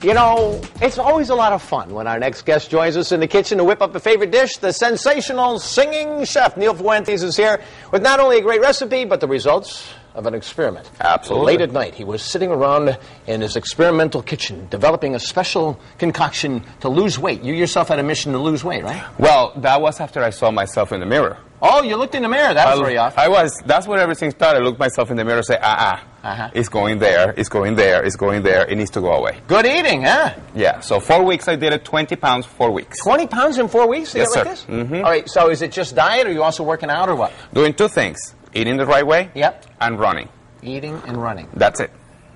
You know, it's always a lot of fun when our next guest joins us in the kitchen to whip up a favorite dish. The sensational singing chef, Neil Fuentes, is here with not only a great recipe, but the results of an experiment. Absolutely. Late at night, he was sitting around in his experimental kitchen, developing a special concoction to lose weight. You yourself had a mission to lose weight, right? Well, that was after I saw myself in the mirror. Oh, you looked in the mirror. That was very often. That's where everything started. I looked myself in the mirror and say, it's going there, it's going there, it's going there, it needs to go away. Good eating, huh? Yeah, so 4 weeks I did it, 20 pounds, 4 weeks. 20 pounds in 4 weeks? Yes, sir. Like this? Mm-hmm. All right, so is it just diet, or are you also working out, or what? Doing two things, eating the right way and running. Eating and running. That's it.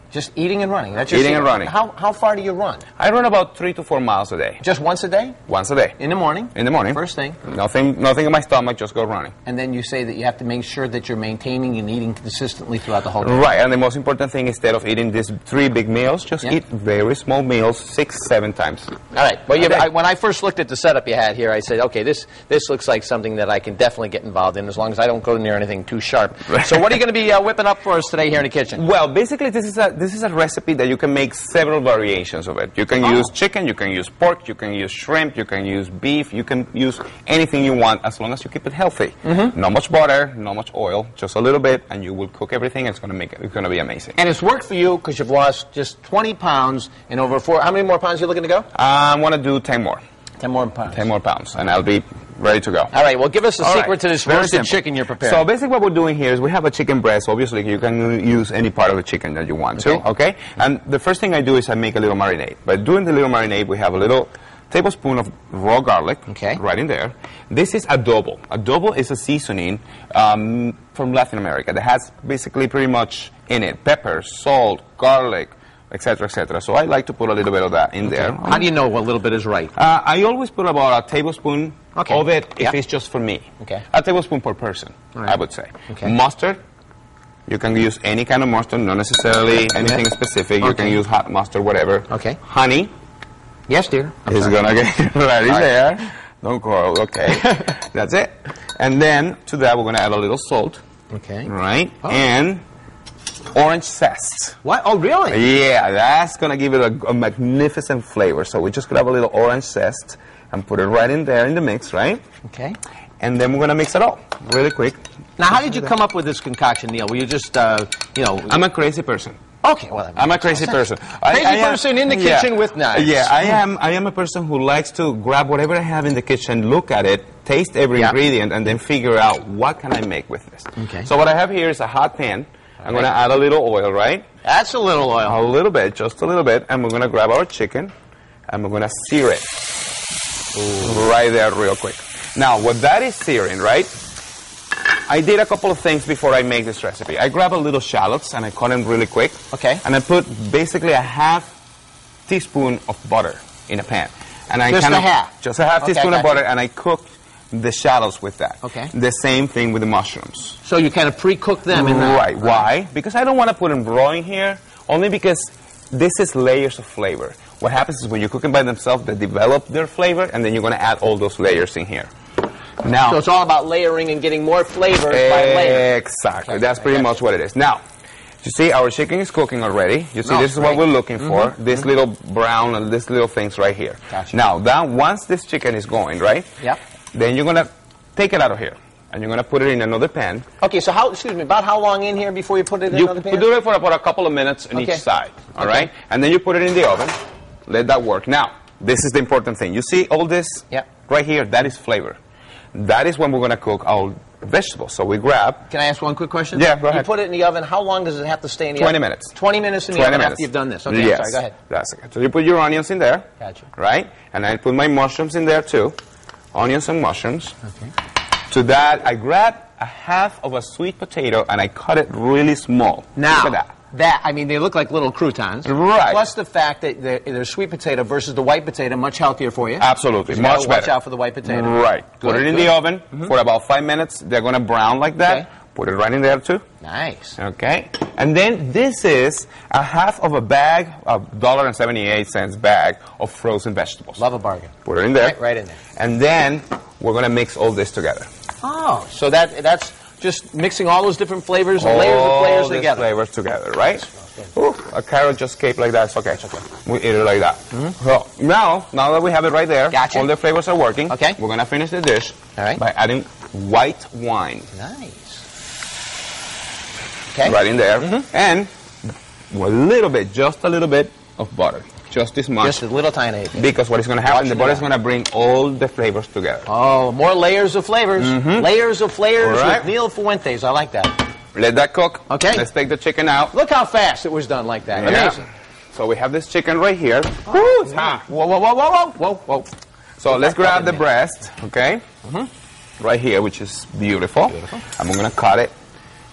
Just eating and running. That's just eating and running. How far do you run? I run about 3 to 4 miles a day. Just once a day? Once a day. In the morning? In the morning. First thing? Nothing in my stomach, just go running. And then you say that you have to make sure that you're maintaining and eating consistently throughout the whole day. Right, and the most important thing, instead of eating these 3 big meals, just eat very small meals 6, 7 times. All right. Well, when I first looked at the setup you had here, I said, okay, this looks like something that I can definitely get involved in, as long as I don't go near anything too sharp. So what are you going to be whipping up for us today here in the kitchen? Well, basically, this is a recipe that you can make several variations of it. You can use chicken, you can use pork, you can use shrimp, you can use beef, you can use anything you want, as long as you keep it healthy. Not much butter, not much oil, just a little bit, and you will cook everything. It's going to be amazing. And it's worked for you because you've lost just 20 pounds in over 4. How many more pounds are you looking to go? I want to do 10 more. 10 more pounds. 10 more pounds, and I'll be ready to go. All right, well, give us the secret to this roasted chicken you're preparing. So basically what we're doing here is we have a chicken breast. Obviously, you can use any part of the chicken that you want to, okay? And the first thing I do is I make a little marinade. But doing the little marinade, we have a little tablespoon of raw garlic right in there. This is adobo. Adobo is a seasoning from Latin America that has basically pretty much in it pepper, salt, garlic, etc., etc. So I like to put a little bit of that in there. How do you know what little bit is right? I always put about a tablespoon of it if it's just for me. A tablespoon per person, I would say. Mustard, you can use any kind of mustard, not necessarily anything specific. You can use hot mustard, whatever. Honey. Yes, dear. Is going to get ready there. Don't quarrel, That's it. And then to that we're going to add a little salt. Right? And orange zest. What? Oh, really? Yeah, that's going to give it a magnificent flavor. So we just grab a little orange zest and put it right in there in the mix, right? And then we're going to mix it all really quick. Now, how did you come up with this concoction, Neil? Were you just, I'm a crazy person. Well, I'm a crazy person. Crazy person in the kitchen with knives. Yeah, I am a person who likes to grab whatever I have in the kitchen, look at it, taste every ingredient, and then figure out what can I make with this. So what I have here is a hot pan. I'm going to add a little oil, right? That's a little oil. A little bit, just a little bit. And we're going to grab our chicken, and we're going to sear it right there real quick. Now, what that is searing, right? I did a couple of things before I make this recipe. I grab a little shallots, and I cut them really quick. And I put basically a half teaspoon of butter in a pan. And I just a half? Just a half teaspoon of butter, and I cooked the shallots with that. Okay. The same thing with the mushrooms. So you kind of pre-cook them in that? Right. Why? Because I don't want to put them raw in here, only because this is layers of flavor. What happens is when you cook them by themselves, they develop their flavor, and then you're going to add all those layers in here. Now, so it's all about layering and getting more flavor by layering. Exactly. That's pretty much what it is. Now, you see our chicken is cooking already. You see, this is what we're looking for. This little brown and these little things right here. Now, once this chicken is going, right? Then you're going to take it out of here, and you're going to put it in another pan. Okay, so about how long in here before you put it in another pan? You do it for about a couple of minutes on each side, all right? And then you put it in the oven. Let that work. Now, this is the important thing. You see all this right here? That is flavor. That is when we're going to cook our vegetables. So we grab... Can I ask one quick question? Yeah, go ahead. You put it in the oven. How long does it have to stay in the 20 oven? minutes. 20 minutes in the oven after you've done this. Okay, yes. Sorry, go ahead. That's okay. So you put your onions in there. Gotcha. Right? And I put my mushrooms in there too. Onions and mushrooms. To that, I grab a half of a sweet potato and I cut it really small. Now, look at that. I mean, they look like little croutons. Right. Plus the fact that they're sweet potato versus the white potato, much healthier for you. Absolutely. So much better. Watch out for the white potato. Right. Put it in the oven for about 5 minutes. They're going to brown like that. Put it right in there too. Nice. Okay. And then this is a half of a bag, a $1.78 bag of frozen vegetables. Love a bargain. Put it in there. Right in there. And then we're going to mix all this together. Oh, so that's just mixing all those different flavors and layers of flavors together. All these flavors together, right? Ooh, a carrot just escaped like that. It's okay. It's okay. We eat it like that. So now that we have it right there, gotcha. All the flavors are working. Okay. We're gonna finish the dish by adding white wine. Nice. Okay. Right in there, and just a little bit of butter. Just this much. Just a little tiny. Because what is going to happen, the butter is going to bring all the flavors together. Oh, more layers of flavors. Layers of flavors with Neil Fuentes. I like that. Let that cook. Okay. Let's take the chicken out. Look how fast it was done like that. Yeah. Amazing. So we have this chicken right here. Woo, it's hot. Whoa, whoa, whoa, whoa, whoa, whoa. So let's grab the breast, okay? Right here, which is beautiful. And we're going to cut it.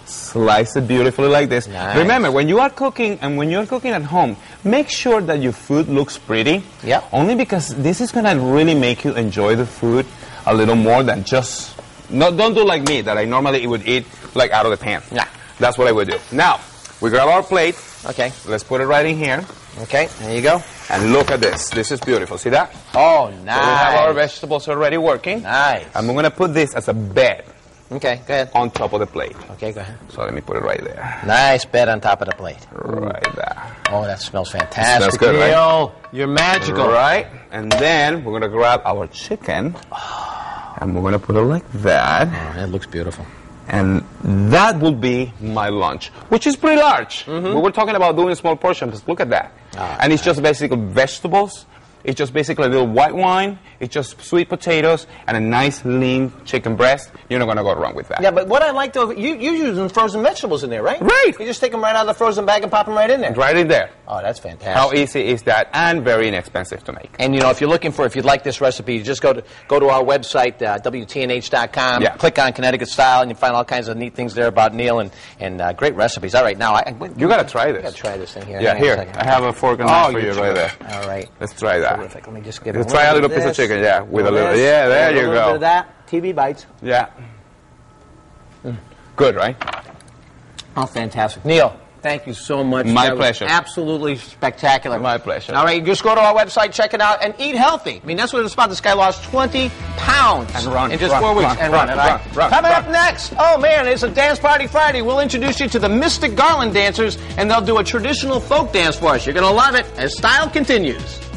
Slice it beautifully like this. Nice. Remember, when you are cooking and when you're cooking at home, make sure that your food looks pretty. Yeah. Only because this is going to really make you enjoy the food a little more than just... No, don't do like me, that I normally would eat like out of the pan. Yeah. That's what I would do. Now, we grab our plate. Okay. Let's put it right in here. Okay, there you go. And look at this. This is beautiful. See that? Oh, nice. So we have our vegetables already working. Nice. And we're going to put this as a bed. Okay, go ahead. On top of the plate. Okay, go ahead. So let me put it right there. Nice bed on top of the plate. Right there. Oh, that smells fantastic. Smells good, Neil, right? You're magical. Right. And then we're going to grab our chicken. And we're going to put it like that. Oh, it looks beautiful. And that will be my lunch, which is pretty large. We were talking about doing small portions. Look at that. And it's just basically vegetables. It's just basically a little white wine. It's just sweet potatoes and a nice lean chicken breast. You're not going to go wrong with that. Yeah, but what I like though, you using frozen vegetables in there, right? Right. You just take them right out of the frozen bag and pop them right in there. Right in there. Oh, that's fantastic. How easy is that? And very inexpensive to make. And you know, if you're looking for, if you'd like this recipe, you just go to our website, WTNH.com. Yeah. Click on Connecticut Style, and you find all kinds of neat things there about Neil and great recipes. All right, now you got to try this. I got to try this thing here. Yeah, here. I have a fork and knife for you right there. All right. Let's try that. Terrific. Let me just get Let's try a little piece of chicken, yeah, with a little. Yeah, there you go. A little bit of that. TV bites. Yeah. Good, right? Oh, fantastic. Neil, thank you so much. My pleasure. Absolutely spectacular. My pleasure. All right, just go to our website, check it out, and eat healthy. I mean, that's what it's about. This guy lost 20 pounds in just 4 weeks. Coming up next, oh man, it's a Dance Party Friday. We'll introduce you to the Mystic Garland dancers, and they'll do a traditional folk dance for us. You're going to love it as Style continues.